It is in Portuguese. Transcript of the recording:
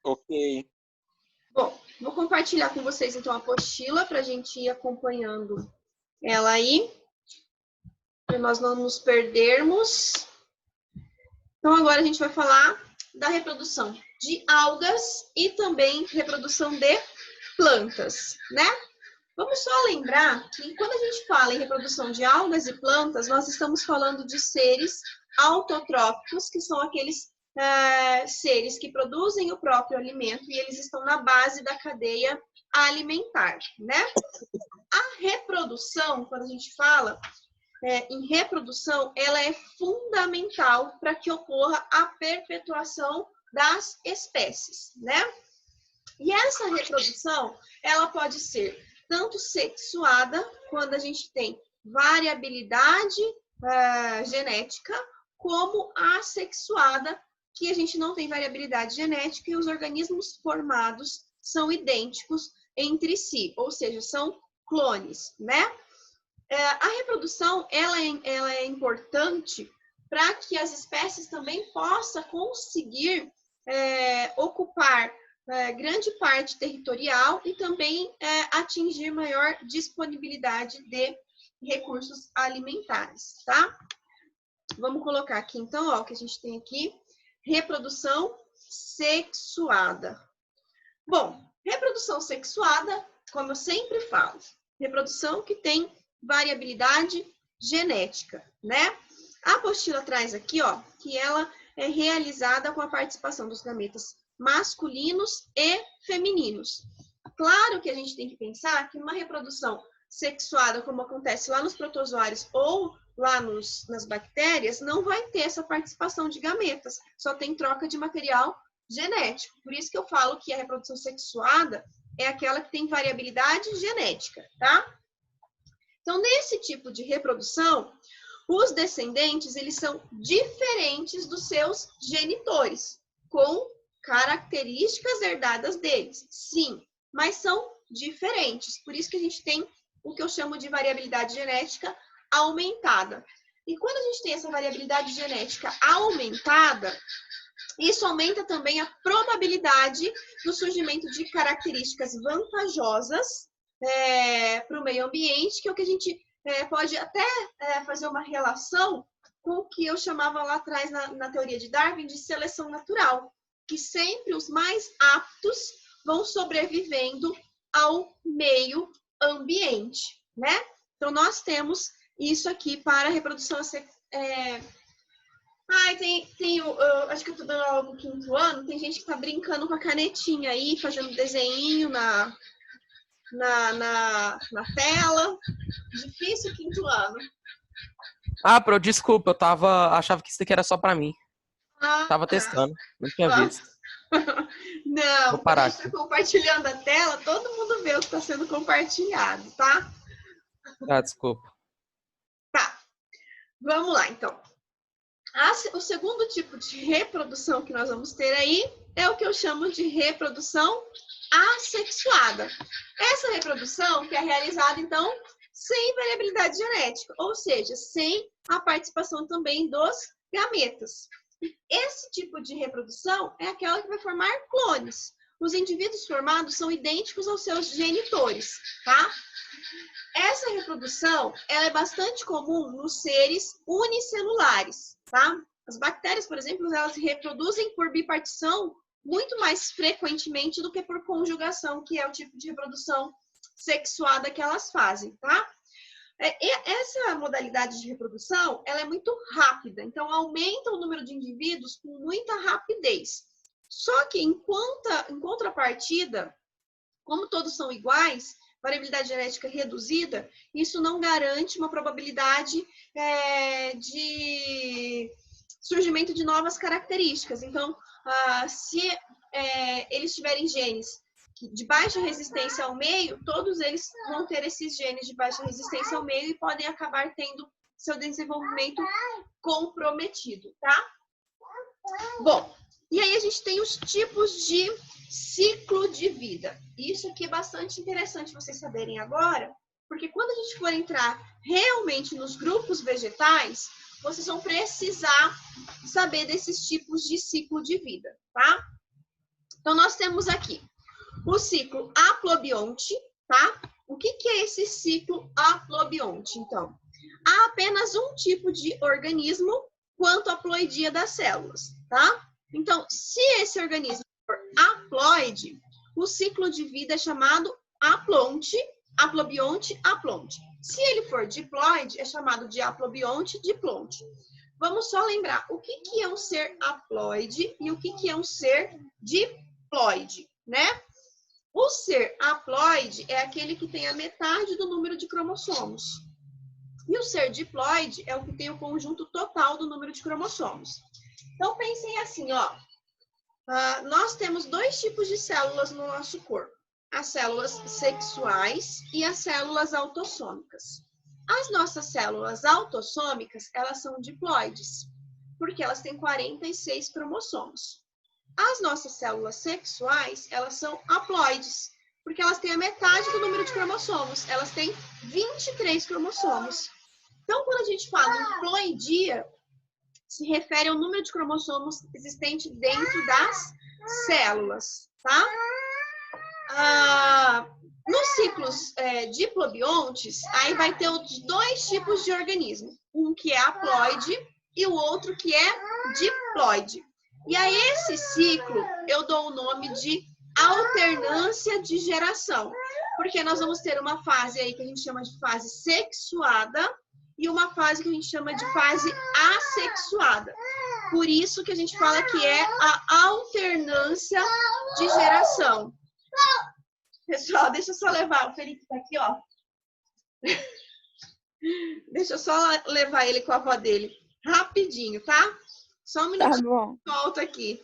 Ok. Bom, vou compartilhar com vocês, então, a apostila para a gente ir acompanhando ela aí, para nós não nos perdermos. Então, agora a gente vai falar da reprodução de algas e também reprodução de plantas, né? Vamos só lembrar que quando a gente fala em reprodução de algas e plantas, nós estamos falando de seres autotróficos, que são aqueles seres que produzem o próprio alimento e eles estão na base da cadeia alimentar, né? A reprodução, quando a gente fala em reprodução, ela é fundamental para que ocorra a perpetuação das espécies, né? E essa reprodução, ela pode ser tanto sexuada, quando a gente tem variabilidade genética, como assexuada, que a gente não tem variabilidade genética e os organismos formados são idênticos entre si, ou seja, são clones, né? A reprodução, ela é importante para que as espécies também possam conseguir ocupar grande parte territorial e também atingir maior disponibilidade de recursos alimentares, tá? Vamos colocar aqui, então, ó, o que a gente tem aqui, reprodução sexuada. Bom, reprodução sexuada, como eu sempre falo, reprodução que tem variabilidade genética, né? A apostila traz aqui, ó, que ela é realizada com a participação dos gametas masculinos e femininos. Claro que a gente tem que pensar que uma reprodução sexuada, como acontece lá nos protozoários ou lá nas bactérias, não vai ter essa participação de gametas, só tem troca de material genético. Por isso que eu falo que a reprodução sexuada é aquela que tem variabilidade genética, tá? Então, nesse tipo de reprodução, os descendentes, eles são diferentes dos seus genitores, com características herdadas deles, sim, mas são diferentes. Por isso que a gente tem o que eu chamo de variabilidade genética aumentada. E quando a gente tem essa variabilidade genética aumentada, isso aumenta também a probabilidade do surgimento de características vantajosas para o meio ambiente, que é o que a gente pode até fazer uma relação com o que eu chamava lá atrás na teoria de Darwin de seleção natural, que sempre os mais aptos vão sobrevivendo ao meio ambiente, né? Então, nós temos isso aqui para a reprodução acho que eu tô dando aula no 5º ano, tem gente que tá brincando com a canetinha aí, fazendo desenho na tela. Difícil 5º ano. Ah, Pro, desculpa, achava que isso aqui era só pra mim. Tava testando, não tinha visto. Não, vou parar quando a gente tá compartilhando a tela, todo mundo vê o que está sendo compartilhado, tá? Ah, desculpa. Tá, vamos lá, então. O segundo tipo de reprodução que nós vamos ter aí é o que eu chamo de reprodução assexuada. Essa reprodução que é realizada, então, sem variabilidade genética, ou seja, sem a participação também dos gametas. Esse tipo de reprodução é aquela que vai formar clones. Os indivíduos formados são idênticos aos seus genitores, tá? Essa reprodução, ela é bastante comum nos seres unicelulares, tá? As bactérias, por exemplo, elas se reproduzem por bipartição muito mais frequentemente do que por conjugação, que é o tipo de reprodução sexuada que elas fazem, tá? Essa modalidade de reprodução, ela é muito rápida, então aumenta o número de indivíduos com muita rapidez. Só que em contrapartida, como todos são iguais, variabilidade genética reduzida, isso não garante uma probabilidade de surgimento de novas características. Então, se eles tiverem genes de baixa resistência ao meio, todos eles vão ter esses genes de baixa resistência ao meio e podem acabar tendo seu desenvolvimento comprometido, tá? Bom, e aí a gente tem os tipos de ciclo de vida. Isso aqui é bastante interessante vocês saberem agora, porque quando a gente for entrar realmente nos grupos vegetais, vocês vão precisar saber desses tipos de ciclo de vida, tá? Então, nós temos aqui o ciclo haplobionte, tá? O que é esse ciclo haplobionte, então? Há apenas um tipo de organismo quanto à haploidia das células, tá? Então, se esse organismo for haploide, o ciclo de vida é chamado haplonte, haplobionte, haplonte. Se ele for diploide, é chamado de haplobionte, diplonte. Vamos só lembrar o que é um ser haploide e o que é um ser diploide, né? O ser haploide é aquele que tem a metade do número de cromossomos. E o ser diploide é o que tem o conjunto total do número de cromossomos. Então, pensem assim, ó. Nós temos dois tipos de células no nosso corpo. As células sexuais e as células autossômicas. As nossas células autossômicas, elas são diploides, porque elas têm 46 cromossomos. As nossas células sexuais, elas são haploides, porque elas têm a metade do número de cromossomos. Elas têm 23 cromossomos. Então, quando a gente fala em ploidia, se refere ao número de cromossomos existente dentro das células, tá? Nos ciclos diplobiontes, aí vai ter os dois tipos de organismo. Um que é haploide e o outro que é diploide. E a esse ciclo eu dou o nome de alternância de geração. Porque nós vamos ter uma fase aí que a gente chama de fase sexuada e uma fase que a gente chama de fase assexuada. Por isso que a gente fala que é a alternância de geração. Pessoal, deixa eu só levar. O Felipe tá aqui, ó. Deixa eu só levar ele com a avó dele. Rapidinho, tá? Só um minutinho. Tá bom. Volto aqui.